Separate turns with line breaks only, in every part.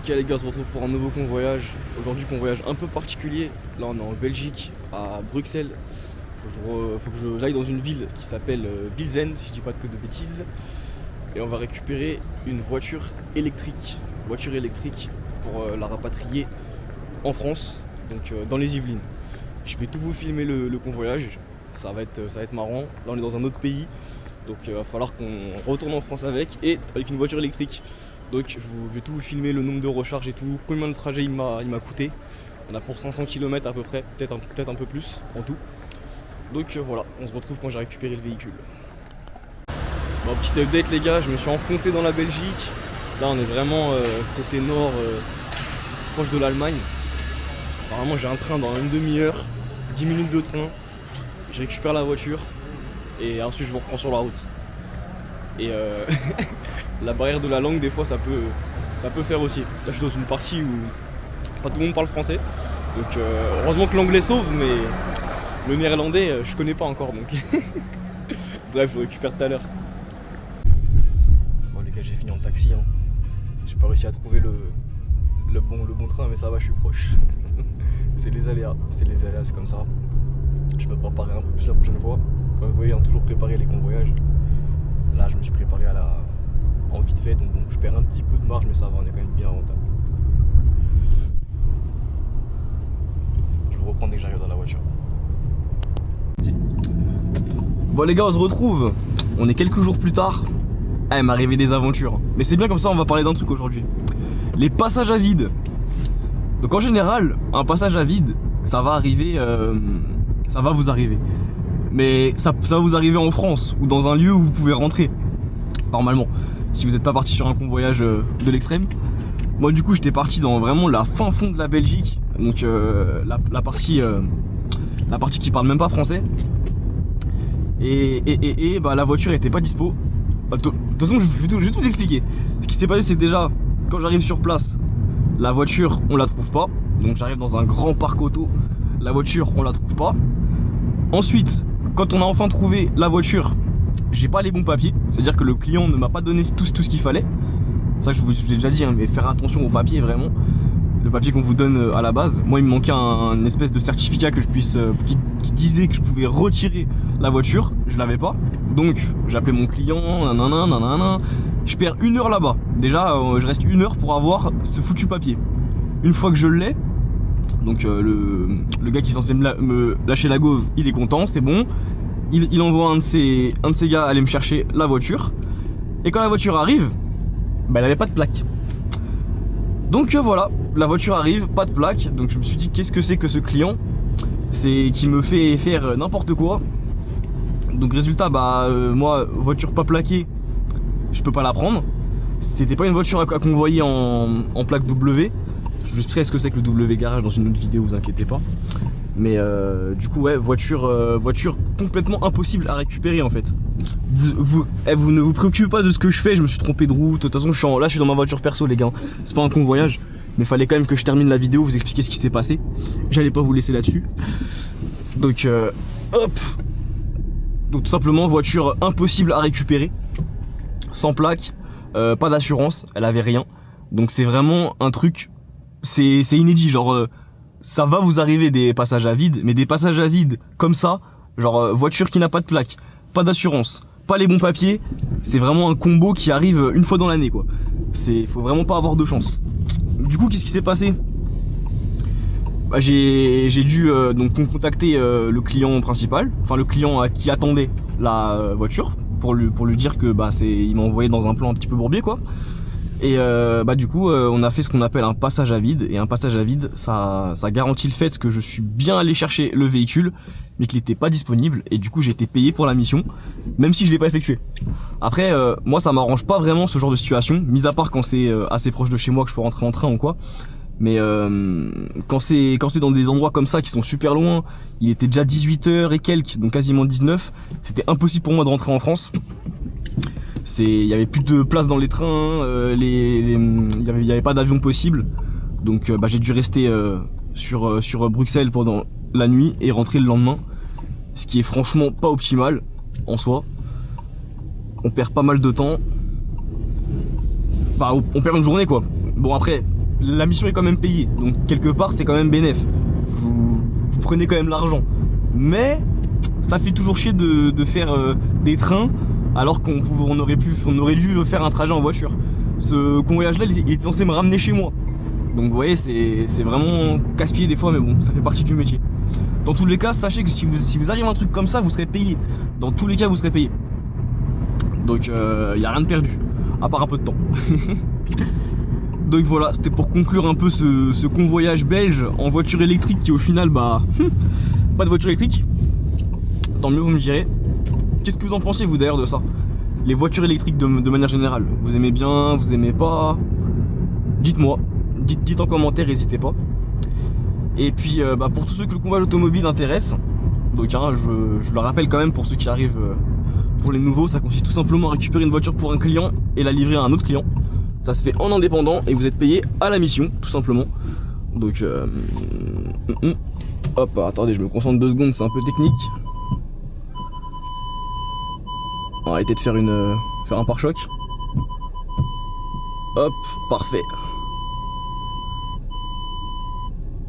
Ok les gars, on se retrouve pour un nouveau convoyage. Aujourd'hui convoyage un peu particulier. Là on est en Belgique, à Bruxelles. Faut que j'aille dans une ville qui s'appelle Bilzen, si je dis pas que de bêtises. Et on va récupérer une voiture électrique. Voiture électrique pour la rapatrier en France, donc dans les Yvelines. Je vais tout vous filmer le convoyage. Ça va être marrant. Là on est dans un autre pays. Donc il va falloir qu'on retourne en France avec une voiture électrique. Donc je vais tout vous filmer, le nombre de recharges et tout, combien de trajet il m'a coûté. On a pour 500 km à peu près, peut-être un peu plus en tout. Donc voilà, on se retrouve quand j'ai récupéré le véhicule. Bon, petite update les gars, je me suis enfoncé dans la Belgique. Là on est vraiment côté nord, proche de l'Allemagne. Apparemment j'ai un train dans une demi-heure, 10 minutes de train. Je récupère la voiture et ensuite je vous reprends sur la route. Et la barrière de la langue des fois ça peut faire aussi. Là je suis dans une partie où pas tout le monde parle français. Donc heureusement que l'anglais sauve, mais le néerlandais je connais pas encore donc. Bref, je récupère tout à l'heure. Bon les gars, j'ai fini en taxi. J'ai pas réussi à trouver le bon train, mais ça va, je suis proche. C'est les aléas, c'est comme ça. Je me préparerai un peu plus la prochaine fois. Comme vous voyez, on a toujours préparé les convoyages. Là, je me suis préparé en vite fait, donc bon, je perds un petit peu de marge, mais ça va, on est quand même bien rentable. Je vais reprendre dès que j'arrive dans la voiture. Bon les gars, on se retrouve. On est quelques jours plus tard. Ah, il m'est arrivé des aventures. Mais c'est bien comme ça, on va parler d'un truc aujourd'hui. Les passages à vide. Donc en général, un passage à vide, ça va arriver, ça va vous arriver. Mais ça va vous arriver en France ou dans un lieu où vous pouvez rentrer. Normalement, si vous n'êtes pas parti sur un convoyage de l'extrême. Moi du coup j'étais parti dans vraiment la fin fond de la Belgique. Donc la partie qui parle même pas français. Et bah la voiture était pas dispo. De toute façon je vais tout expliquer. Ce qui s'est passé c'est déjà quand j'arrive sur place, la voiture on la trouve pas. Donc j'arrive dans un grand parc auto, la voiture on la trouve pas. Ensuite quand on a enfin trouvé la voiture, j'ai pas les bons papiers. C'est à dire que le client ne m'a pas donné tout ce qu'il fallait. Ça je vous ai déjà dit mais faire attention aux papiers vraiment. Le papier qu'on vous donne à la base. Moi il me manquait un espèce de certificat que je puisse qui disait que je pouvais retirer la voiture. Je l'avais pas. Donc j'ai appelé mon client, nanana. Je perds 1 heure là-bas. Déjà je reste 1 heure pour avoir ce foutu papier. Une fois que je l'ai, donc le gars qui est censé me lâcher la gauve, il est content, c'est bon. Il envoie un de ses gars aller me chercher la voiture. Et quand la voiture arrive, bah elle avait pas de plaque. Donc voilà, la voiture arrive, pas de plaque. Donc je me suis dit qu'est-ce que c'est que ce client, c'est qui me fait faire n'importe quoi. Donc résultat, bah moi voiture pas plaquée, je peux pas la prendre. C'était pas une voiture à convoyer en plaque W. Je vous expliquerai ce que c'est que le W garage dans une autre vidéo, vous inquiétez pas. Mais du coup ouais, voiture complètement impossible à récupérer en fait. Vous ne vous préoccupez pas de ce que je fais, je me suis trompé de route. De toute façon là je suis dans ma voiture perso les gars. C'est pas un convoyage, mais fallait quand même que je termine la vidéo, vous expliquer ce qui s'est passé. J'allais pas vous laisser là-dessus. Donc hop. Donc tout simplement voiture impossible à récupérer. Sans plaque, pas d'assurance, elle avait rien. Donc c'est vraiment un truc, c'est inédit, genre ça va vous arriver des passages à vide, mais des passages à vide comme ça, genre voiture qui n'a pas de plaque, pas d'assurance, pas les bons papiers, c'est vraiment un combo qui arrive une fois dans l'année quoi. Faut vraiment pas avoir de chance. Du coup qu'est-ce qui s'est passé? Bah, j'ai dû donc contacter le client principal, enfin le client qui attendait la voiture pour lui dire que bah il m'a envoyé dans un plan un petit peu bourbier quoi. Et bah du coup on a fait ce qu'on appelle un passage à vide. Et un passage à vide ça garantit le fait que je suis bien allé chercher le véhicule mais qu'il n'était pas disponible. Et du coup j'ai été payé pour la mission même si je l'ai pas effectué. Après moi ça m'arrange pas vraiment ce genre de situation, mis à part quand c'est assez proche de chez moi que je peux rentrer en train ou quoi. Mais quand c'est dans des endroits comme ça qui sont super loin, il était déjà 18h et quelques, donc quasiment 19, c'était impossible pour moi de rentrer en France. Il y avait plus de place dans les trains, il y avait pas d'avion possible. Donc bah, j'ai dû rester sur Bruxelles pendant la nuit et rentrer le lendemain. Ce qui est franchement pas optimal en soi. On perd pas mal de temps. Enfin, on perd une journée quoi. Bon après, la mission est quand même payée. Donc quelque part c'est quand même bénéf. Vous prenez quand même l'argent. Mais ça fait toujours chier de faire des trains alors qu'on aurait dû faire un trajet en voiture. Ce convoyage là il est censé me ramener chez moi. Donc vous voyez c'est vraiment casse-pied des fois, mais bon, ça fait partie du métier. Dans tous les cas, sachez que si vous arrive un truc comme ça, vous serez payé. Dans tous les cas, vous serez payé. Donc y a rien de perdu, à part un peu de temps. Donc voilà, c'était pour conclure un peu ce convoyage belge en voiture électrique qui au final, bah, pas de voiture électrique. Tant mieux, vous me direz. Qu'est-ce que vous en pensez vous d'ailleurs de ça? Les voitures électriques de manière générale, vous aimez bien, vous aimez pas? Dites-moi, dites en commentaire, n'hésitez pas. Et puis bah, pour tous ceux que le convoi automobile intéresse, donc hein, je le rappelle quand même pour ceux qui arrivent, pour les nouveaux, ça consiste tout simplement à récupérer une voiture pour un client et la livrer à un autre client. Ça se fait en indépendant et vous êtes payé à la mission, tout simplement. Donc hop, attendez, je me concentre 2 secondes, c'est un peu technique. On va arrêter de faire un pare-choc. Hop, parfait.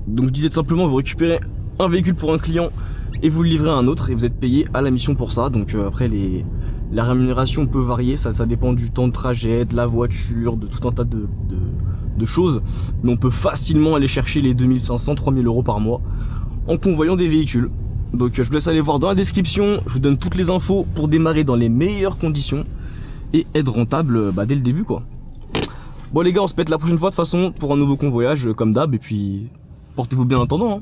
Donc je disais tout simplement, vous récupérez un véhicule pour un client et vous le livrez à un autre et vous êtes payé à la mission pour ça. Donc après la rémunération peut varier, ça dépend du temps de trajet, de la voiture, de tout un tas de choses. Mais on peut facilement aller chercher les 2500, 3000 euros par mois en convoyant des véhicules. Donc je vous laisse aller voir dans la description, je vous donne toutes les infos pour démarrer dans les meilleures conditions et être rentable bah, dès le début quoi. Bon les gars, on se pète la prochaine fois de toute façon pour un nouveau convoyage comme d'hab et puis portez-vous bien en attendant hein.